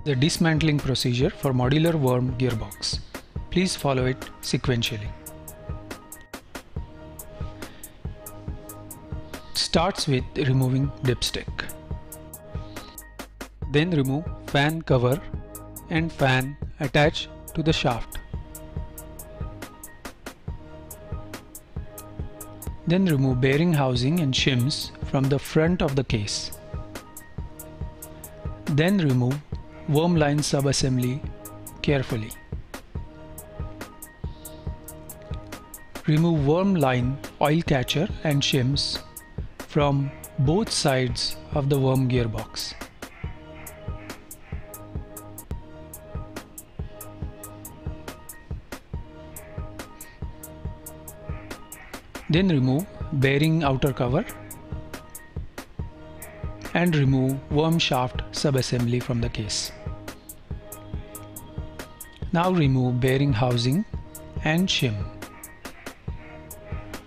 The dismantling procedure for modular worm gearbox. Please follow it sequentially. Starts with removing dipstick. Then remove fan cover and fan attached to the shaft. Then remove bearing housing and shims from the front of the case. Then remove worm line sub-assembly carefully. Remove worm line oil catcher and shims from both sides of the worm gearbox. Then remove bearing outer cover and remove worm shaft sub-assembly from the case. Now remove bearing housing and shim.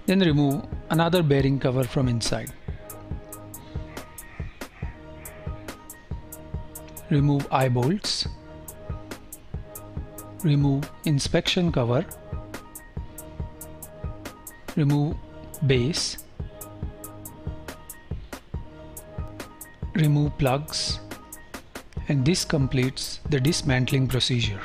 Then remove another bearing cover from inside. Remove eye bolts. Remove inspection cover. Remove base. Remove plugs, and this completes the dismantling procedure.